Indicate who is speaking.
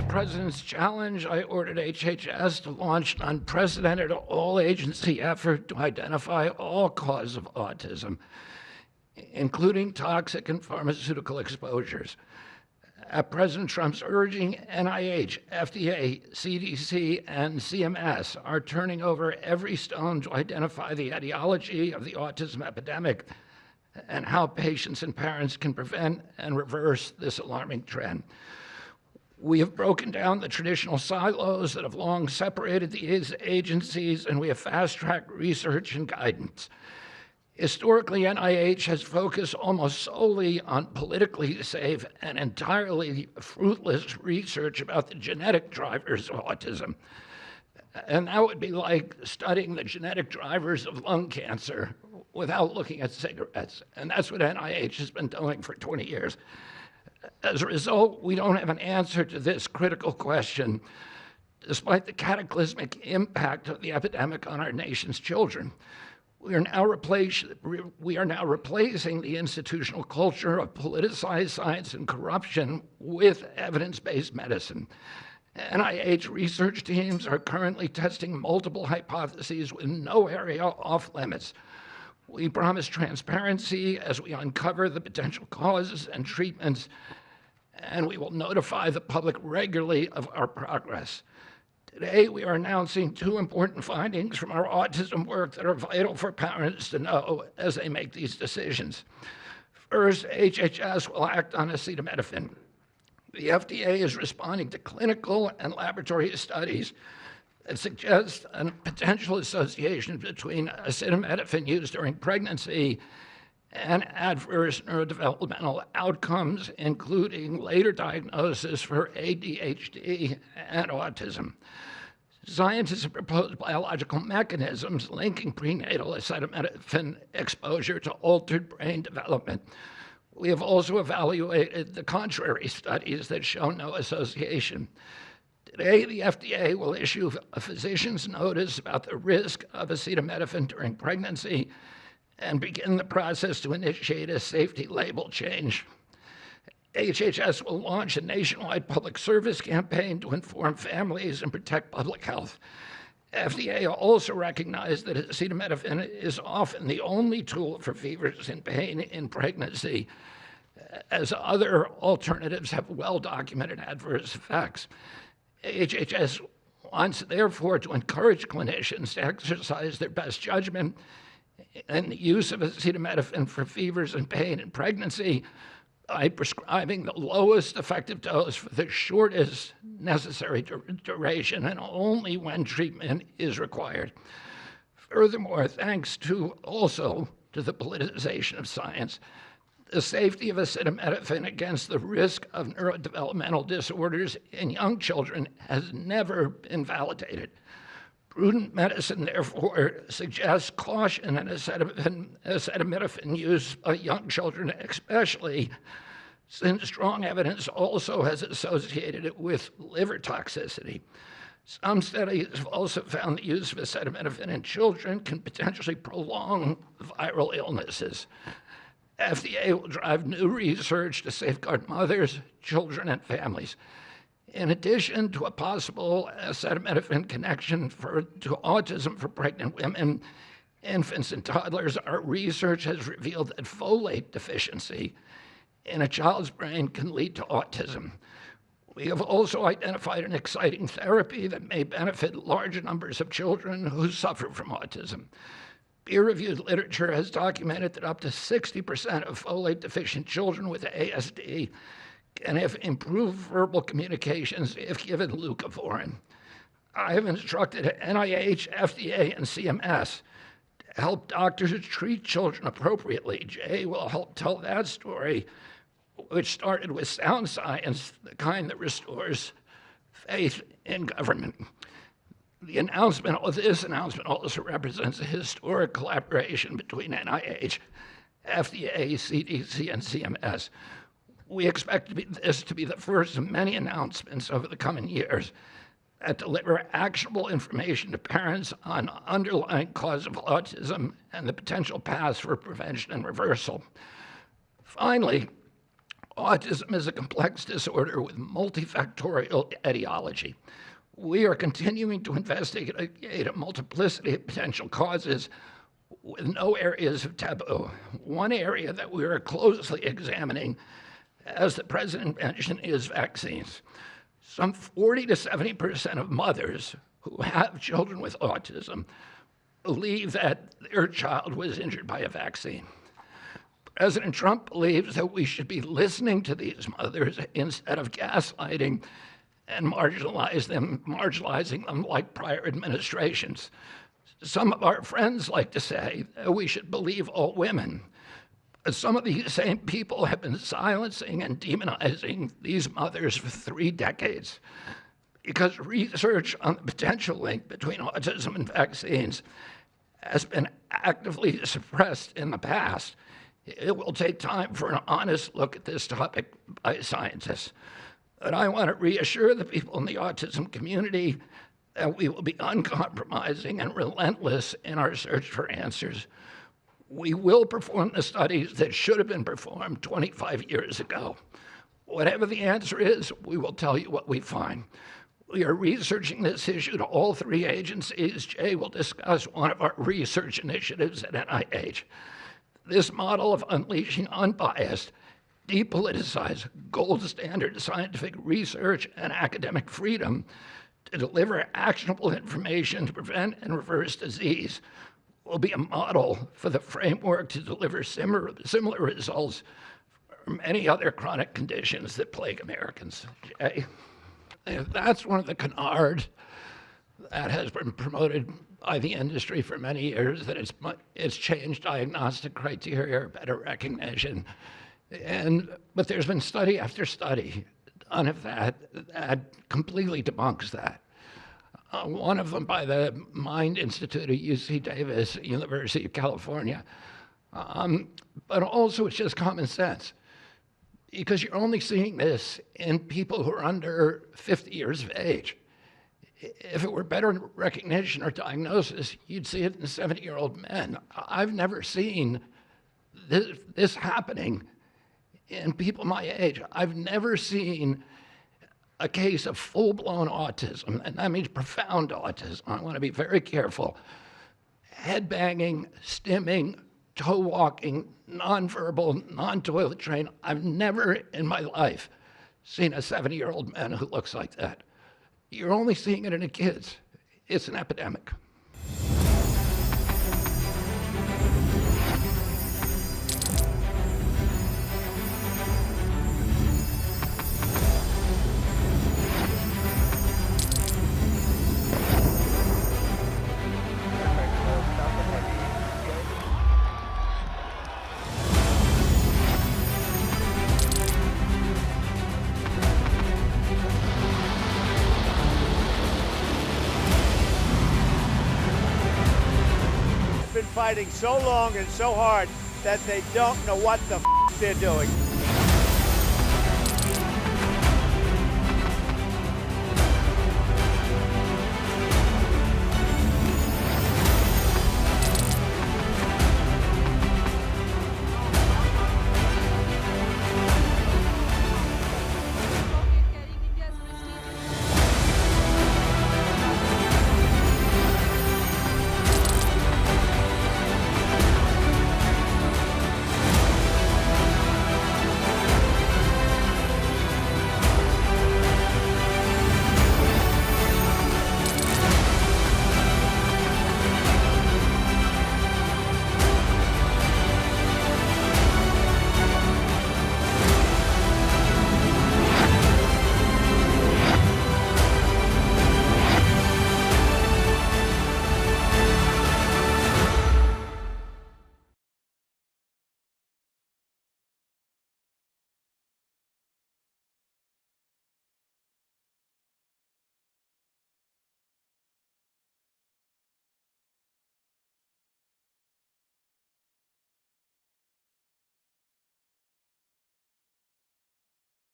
Speaker 1: President's challenge, I ordered HHS to launch an unprecedented all-agency effort to identify all causes of autism, including toxic and pharmaceutical exposures. At President Trump's urging, NIH, FDA, CDC, and CMS are turning over every stone to identify the etiology of the autism epidemic and how patients and parents can prevent and reverse this alarming trend. We have broken down the traditional silos that have long separated these agencies, and we have fast-tracked research and guidance. Historically, NIH has focused almost solely on politically safe and entirely fruitless research about the genetic drivers of autism. And that would be like studying the genetic drivers of lung cancer without looking at cigarettes. And that's what NIH has been doing for 20 years. As a result, we don't have an answer to this critical question, despite the cataclysmic impact of the epidemic on our nation's children. We are now replacing the institutional culture of politicized science and corruption with evidence-based medicine. NIH research teams are currently testing multiple hypotheses with no area off limits. We promise transparency as we uncover the potential causes and treatments, and we will notify the public regularly of our progress. Today, we are announcing two important findings from our autism work that are vital for parents to know as they make these decisions. First, HHS will act on acetaminophen. The FDA is responding to clinical and laboratory studies that suggest a potential association between acetaminophen use during pregnancy and adverse neurodevelopmental outcomes, including later diagnosis for ADHD and autism. Scientists have proposed biological mechanisms linking prenatal acetaminophen exposure to altered brain development. We have also evaluated the contrary studies that show no association. Today, the FDA will issue a physician's notice about the risk of acetaminophen during pregnancy and begin the process to initiate a safety label change. HHS will launch a nationwide public service campaign to inform families and protect public health. FDA also recognized that acetaminophen is often the only tool for fevers and pain in pregnancy, as other alternatives have well-documented adverse effects. HHS wants, therefore, to encourage clinicians to exercise their best judgment in the use of acetaminophen for fevers and pain in pregnancy by prescribing the lowest effective dose for the shortest necessary duration and only when treatment is required. Furthermore, thanks to the politicization of science, the safety of acetaminophen against the risk of neurodevelopmental disorders in young children has never been validated. Prudent medicine, therefore, suggests caution in acetaminophen use by young children, especially since strong evidence also has associated it with liver toxicity. Some studies have also found the use of acetaminophen in children can potentially prolong viral illnesses. FDA will drive new research to safeguard mothers, children, and families. In addition to a possible acetaminophen connection to autism for pregnant women, infants, and toddlers, our research has revealed that folate deficiency in a child's brain can lead to autism. We have also identified an exciting therapy that may benefit large numbers of children who suffer from autism. Peer-reviewed literature has documented that up to 60% of folate-deficient children with ASD can have improved verbal communications if given leucovorin. I have instructed NIH, FDA, and CMS to help doctors treat children appropriately. Jay will help tell that story, which started with sound science, the kind that restores faith in government. This announcement also represents a historic collaboration between NIH, FDA, CDC, and CMS. We expect this to be the first of many announcements over the coming years that deliver actionable information to parents on underlying cause of autism and the potential paths for prevention and reversal. Finally, Autism is a complex disorder with multifactorial etiology. We are continuing to investigate a multiplicity of potential causes with no areas of taboo. One area that we are closely examining, as the president mentioned, is vaccines. Some 40 to 70% of mothers who have children with autism believe that their child was injured by a vaccine. President Trump believes that we should be listening to these mothers instead of gaslighting and marginalizing them like prior administrations. Some of our friends like to say that we should believe all women. But some of these same people have been silencing and demonizing these mothers for 3 decades because research on the potential link between autism and vaccines has been actively suppressed in the past. It will take time for an honest look at this topic by scientists. But I want to reassure the people in the autism community that we will be uncompromising and relentless in our search for answers. We will perform the studies that should have been performed 25 years ago. Whatever the answer is, we will tell you what we find. We are researching this issue to all 3 agencies. Jay will discuss one of our research initiatives at NIH. This model of unleashing unbiased, depoliticized, gold standard scientific research and academic freedom to deliver actionable information to prevent and reverse disease will be a model for the framework to deliver similar results for many other chronic conditions that plague Americans. Jay? That's one of the canards that has been promoted by the industry for many years, that it's changed diagnostic criteria, better recognition. But there's been study after study done of that completely debunks that. One of them by the Mind Institute at UC Davis, University of California. But also it's just common sense, because you're only seeing this in people who are under 50 years of age. If it were better recognition or diagnosis, you'd see it in 70-year-old men. I've never seen this happening in people my age. I've never seen a case of full-blown autism, and that means profound autism. I want to be very careful. Head-banging, stimming, toe-walking, nonverbal, non-toilet trained. I've never in my life seen a 70-year-old man who looks like that. You're only seeing it in the kids. It's an epidemic.
Speaker 2: Fighting so long and so hard that they don't know what the they're doing.